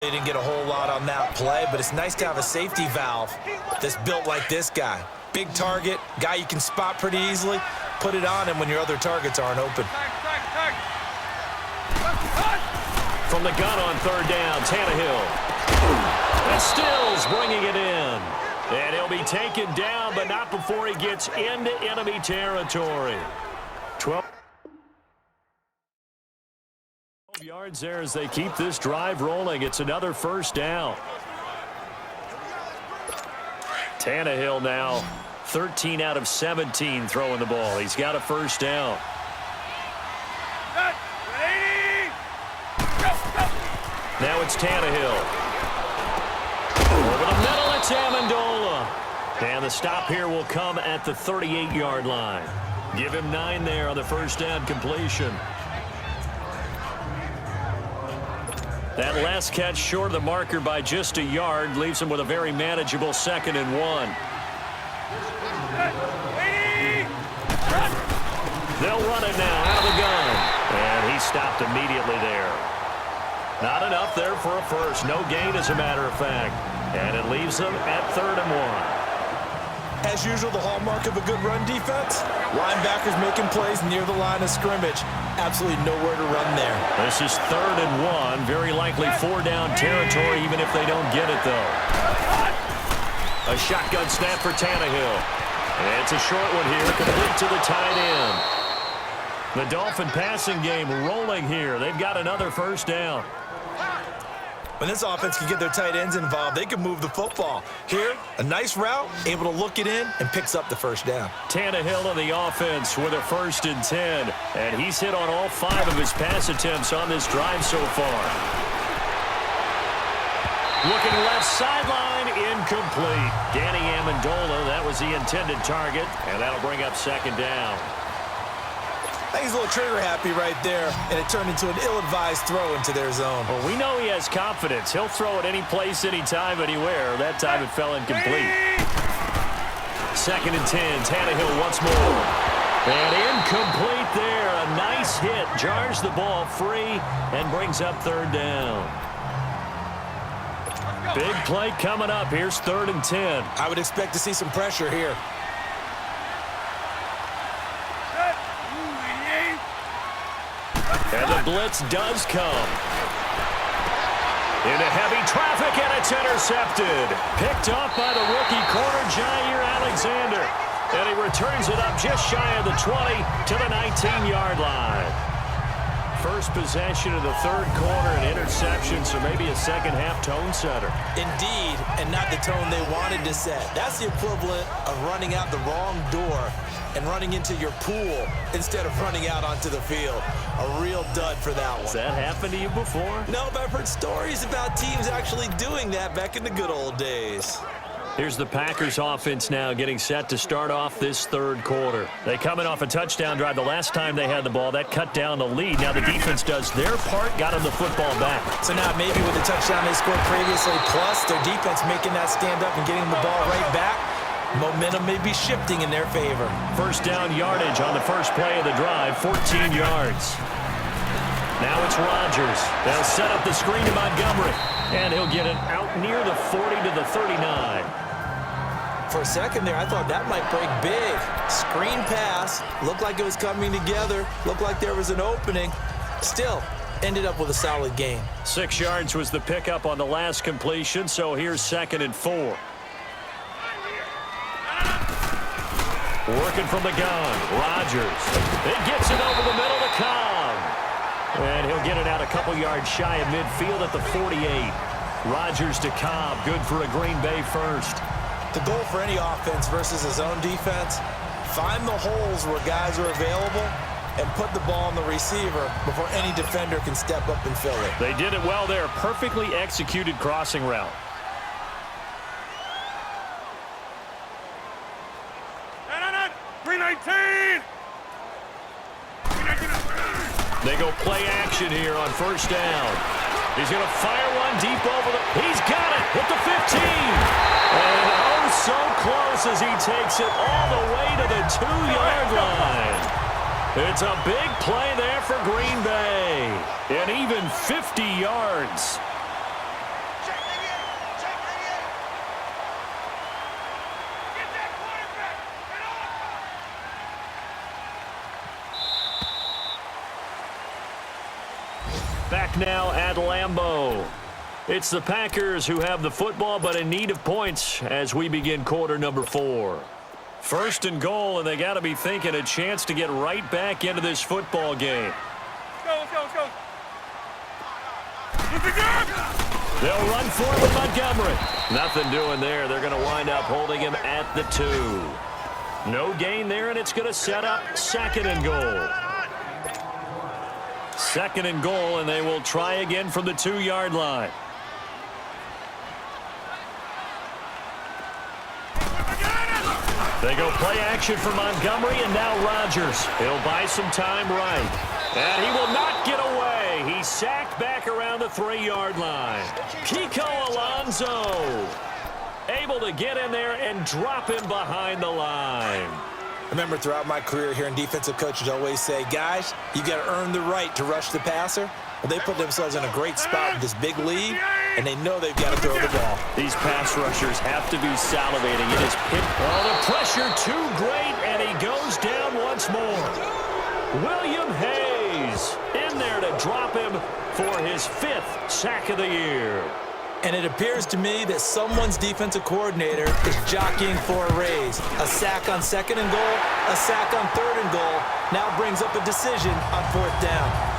They didn't get a whole lot on that play, but it's nice to have a safety valve that's built like this guy. Big target, guy you can spot pretty easily. Put it on him when your other targets aren't open. From the gun on third down, Tannehill. And Stills bringing it in. And he'll be taken down, but not before he gets into enemy territory. 12 yards there as they keep this drive rolling. It's another first down. Tannehill now 13 out of 17 throwing the ball. He's got a first down. Now it's Tannehill. Over the middle, it's Amendola. And the stop here will come at the 38-yard line. Give him 9 there on the first down completion. That last catch short of the marker by just a yard leaves him with a very manageable 2nd and 1. They'll run it now out of the gun. And he stopped immediately there. Not enough there for a first. No gain, as a matter of fact. And it leaves them at 3rd and 1. As usual, the hallmark of a good run defense, linebackers making plays near the line of scrimmage. Absolutely nowhere to run there. This is 3rd and 1. Very likely 4-down territory, even if they don't get it, though. A shotgun snap for Tannehill. And it's a short one here, complete to the tight end. The Dolphin passing game rolling here. They've got another first down. When this offense can get their tight ends involved, they can move the football. Here, a nice route, able to look it in, and picks up the first down. Tannehill on the offense with a 1st and 10. And he's hit on all 5 of his pass attempts on this drive so far. Looking left sideline, incomplete. Danny Amendola, that was the intended target, and that'll bring up 2nd down. I think he's a little trigger happy right there, and it turned into an ill-advised throw into their zone. Well, we know he has confidence. He'll throw it any place, anytime, anywhere. That time it fell incomplete. 2nd and 10, Tannehill once more. And incomplete there. A nice hit. Jars the ball free and brings up 3rd down. Big play coming up. Here's 3rd and 10. I would expect to see some pressure here. And the blitz does come. Into heavy traffic, and it's intercepted. Picked off by the rookie corner, Jair Alexander. And he returns it up just shy of the 20 to the 19-yard line. First possession of the 3rd quarter, an interception, so maybe a second-half tone setter. Indeed, and not the tone they wanted to set. That's the equivalent of running out the wrong door and running into your pool instead of running out onto the field. A real dud for that one. Has that happened to you before? No, but I've heard stories about teams actually doing that back in the good old days. Here's the Packers offense now getting set to start off this 3rd quarter. They coming off a touchdown drive the last time they had the ball. That cut down the lead. Now the defense does their part, got them the football back. So now maybe with the touchdown they scored previously, plus their defense making that stand up and getting the ball right back, momentum may be shifting in their favor. First down yardage on the first play of the drive, 14 yards. Now it's Rodgers. They'll set up the screen to Montgomery. And he'll get it out near the 40 to the 39. For a second there, I thought that might break big. Screen pass. Looked like it was coming together. Looked like there was an opening. Still, ended up with a solid gain. 6 yards was the pickup on the last completion, so here's 2nd and 4. Working from the gun, Rodgers. It gets it over the middle to Cobb. And he'll get it out a couple yards shy of midfield at the 48. Rodgers to Cobb, good for a Green Bay first. The goal for any offense versus his own defense, find the holes where guys are available and put the ball on the receiver before any defender can step up and fill it. They did it well there. Perfectly executed crossing route. They go play action here on first down. He's going to fire one deep over the... He's got it at the 15. And oh, so close as he takes it all the way to the 2-yard line. It's a big play there for Green Bay. And even 50 yards. back now at Lambeau. It's the Packers who have the football, but in need of points as we begin quarter number 4. First and goal, and they got to be thinking a chance to get right back into this football game. Let's go. They'll run for it with Montgomery. Nothing doing there. They're going to wind up holding him at the 2. No gain there, and it's going to set up second and goal. Second and goal, and they will try again from the 2-yard line. They go play action for Montgomery, and now Rodgers. He'll buy some time right. And he will not get away. He's sacked back around the 3-yard line. Kiko Alonso able to get in there and drop him behind the line. I remember throughout my career hearing defensive coaches always say, guys, you got to earn the right to rush the passer. Well, they put themselves in a great spot with this big lead, and they know they've got to throw the ball. These pass rushers have to be salivating. It is the pressure too great, and he goes down once more. William Hayes in there to drop him for his 5th sack of the year. And it appears to me that someone's defensive coordinator is jockeying for a raise. A sack on 2nd and goal, a sack on 3rd and goal, now brings up a decision on 4th down.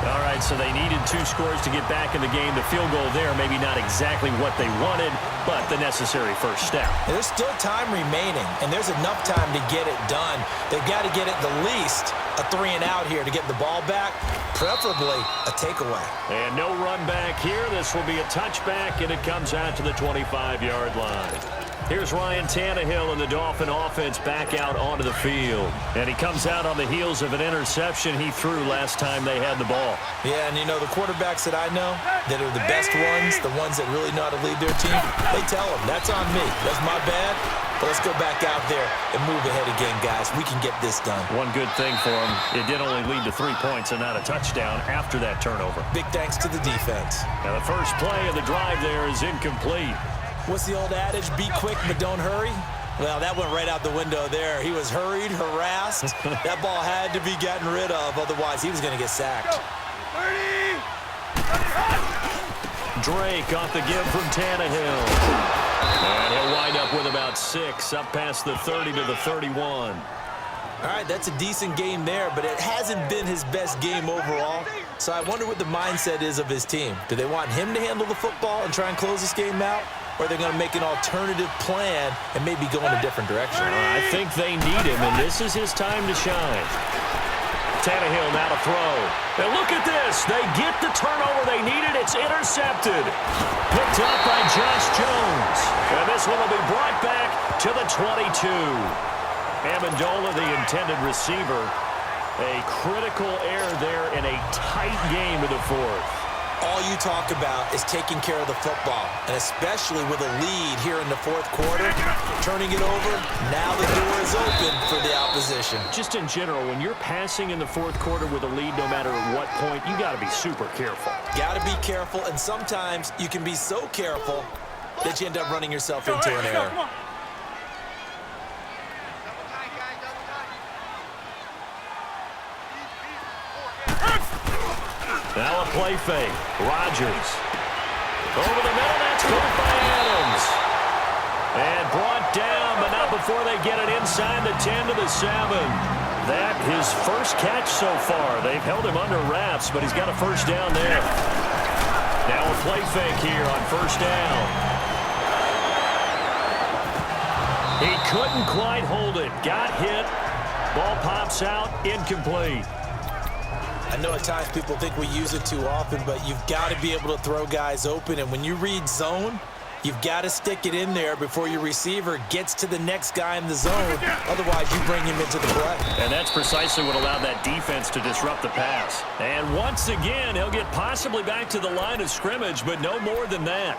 All right, so they needed 2 scores to get back in the game. The field goal there, maybe not exactly what they wanted, but the necessary first step. There's still time remaining, and there's enough time to get it done. They've got to get it the least a 3-and-out here to get the ball back, preferably a takeaway. And no run back here. This will be a touchback, and it comes out to the 25-yard line. Here's Ryan Tannehill and the Dolphin offense back out onto the field. And he comes out on the heels of an interception he threw last time they had the ball. Yeah, and you know, the quarterbacks that I know that are the best ones, the ones that really know how to lead their team, they tell them, that's on me. That's my bad. But let's go back out there and move ahead again, guys. We can get this done. One good thing for him, it did only lead to 3 points and not a touchdown after that turnover. Big thanks to the defense. Now the first play of the drive there is incomplete. What's the old adage? Be quick, but don't hurry. Well, that went right out the window there. He was hurried, harassed. That ball had to be gotten rid of. Otherwise, he was going to get sacked. Drake off the give from Tannehill. And he'll wind up with about 6, up past the 30 to the 31. All right, that's a decent game there, but it hasn't been his best game overall. So I wonder what the mindset is of his team. Do they want him to handle the football and try and close this game out? Or are they going to make an alternative plan and maybe go in a different direction? I think they need him, and this is his time to shine. Tannehill now to throw. And look at this. They get the turnover they needed. It's intercepted. Picked up by Josh Jones. And this one will be brought back to the 22. Amendola, the intended receiver. A critical error there in a tight game in the 4th. All you talk about is taking care of the football, and especially with a lead here in the 4th quarter, turning it over, now the door is open for the opposition. Just in general, when you're passing in the 4th quarter with a lead, no matter what point, you got to be super careful. Got to be careful, and sometimes you can be so careful that you end up running yourself into an error. Now a play fake. Rodgers. Over the middle, that's caught by Adams. And brought down, but not before they get it inside the 10 to the 7. That his first catch so far. They've held him under wraps, but he's got a first down there. Now a play fake here on first down. He couldn't quite hold it. Got hit. Ball pops out, incomplete. I know at times people think we use it too often, but you've got to be able to throw guys open. And when you read zone, you've got to stick it in there before your receiver gets to the next guy in the zone. Otherwise, you bring him into the play. And that's precisely what allowed that defense to disrupt the pass. And once again, he'll get possibly back to the line of scrimmage, but no more than that.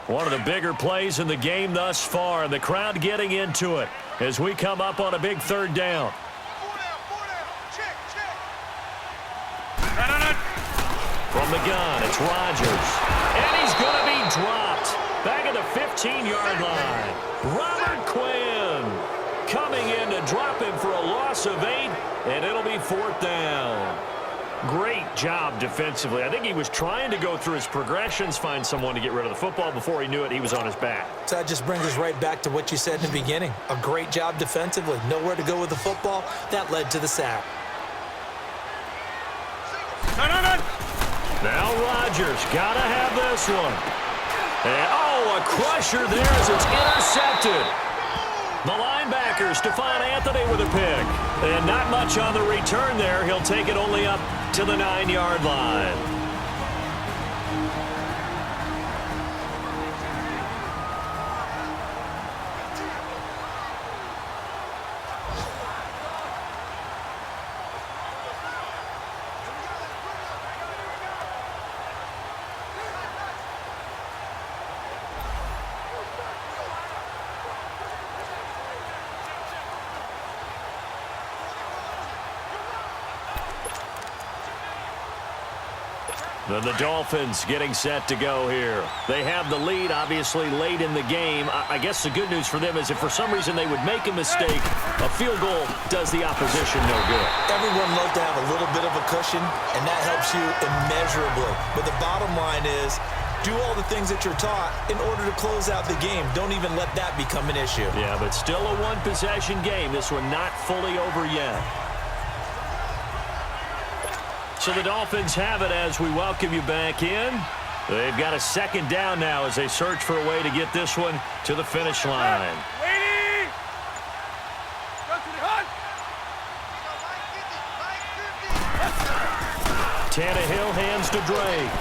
One of the bigger plays in the game thus far, and the crowd getting into it as we come up on a big 3rd down. From the gun, it's Rodgers. And he's going to be dropped. Back at the 15-yard line. Robert Quinn coming in to drop him for a loss of 8, and it'll be 4th down. Great job defensively. I think he was trying to go through his progressions, find someone to get rid of the football. Before he knew it, he was on his back. So that just brings us right back to what you said in the beginning. A great job defensively. Nowhere to go with the football. That led to the sack. Now Rodgers got to have this one. And, a crusher there as it's intercepted. The linebacker, Stephon Anthony with a pick. And not much on the return there. He'll take it only up to the 9-yard line. And the Dolphins getting set to go here. They have the lead, obviously, late in the game. I guess the good news for them is if for some reason they would make a mistake, a field goal does the opposition no good. Everyone loves to have a little bit of a cushion, and that helps you immeasurably. But the bottom line is, do all the things that you're taught in order to close out the game. Don't even let that become an issue. Yeah, but still a one-possession game. This one not fully over yet. So the Dolphins have it as we welcome you back in. They've got a second down now as they search for a way to get this one to the finish line. Tannehill hands to Drake.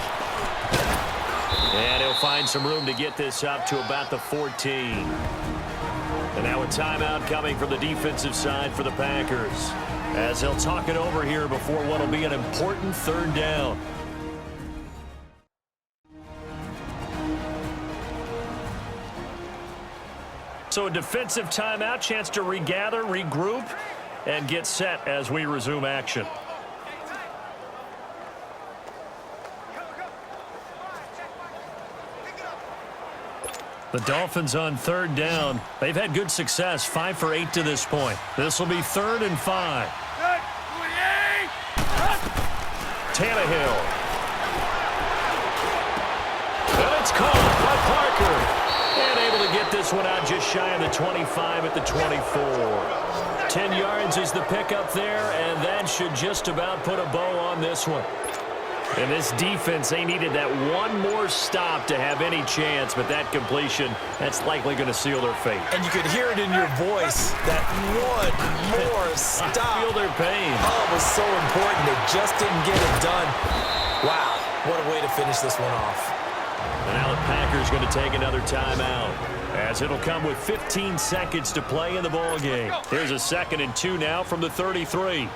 And he'll find some room to get this up to about the 14. And now a timeout coming from the defensive side for the Packers, as they'll talk it over here before what will be an important third down. So a defensive timeout, chance to regather, regroup, and get set as we resume action. The Dolphins on third down. They've had good success, 5 for 8 to this point. This will be 3rd and 5. Tannehill. And it's caught by Parker. And able to get this one out just shy of the 25 at the 24. 10 yards is the pickup there, and that should just about put a bow on this one. And this defense, they needed that one more stop to have any chance, but that completion, that's likely going to seal their fate. And you could hear it in your voice, that one more stop. I feel their pain. Oh, it was so important. They just didn't get it done. Wow, what a way to finish this one off. And now the Packers going to take another timeout, as it'll come with 15 seconds to play in the ballgame. Here's a 2nd and 2 now from the 33.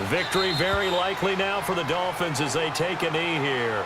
Victory very likely now for the Dolphins as they take a knee here.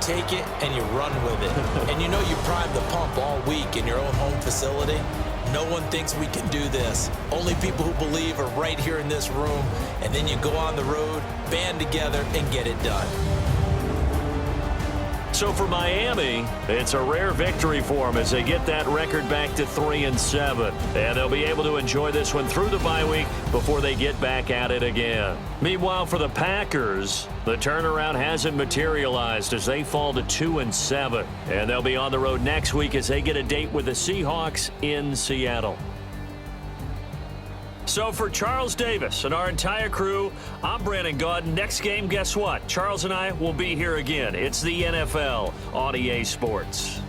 Take it and you run with it. And you know you prime the pump all week in your own home facility. No one thinks we can do this. Only people who believe are right here in this room. And then you go on the road, band together, and get it done. So for Miami, it's a rare victory for them as they get that record back to 3-7. And they'll be able to enjoy this one through the bye week before they get back at it again. Meanwhile, for the Packers, the turnaround hasn't materialized as they fall to 2-7. And they'll be on the road next week as they get a date with the Seahawks in Seattle. So for Charles Davis and our entire crew, I'm Brandon Gaudin. Next game, guess what? Charles and I will be here again. It's the NFL on EA Sports.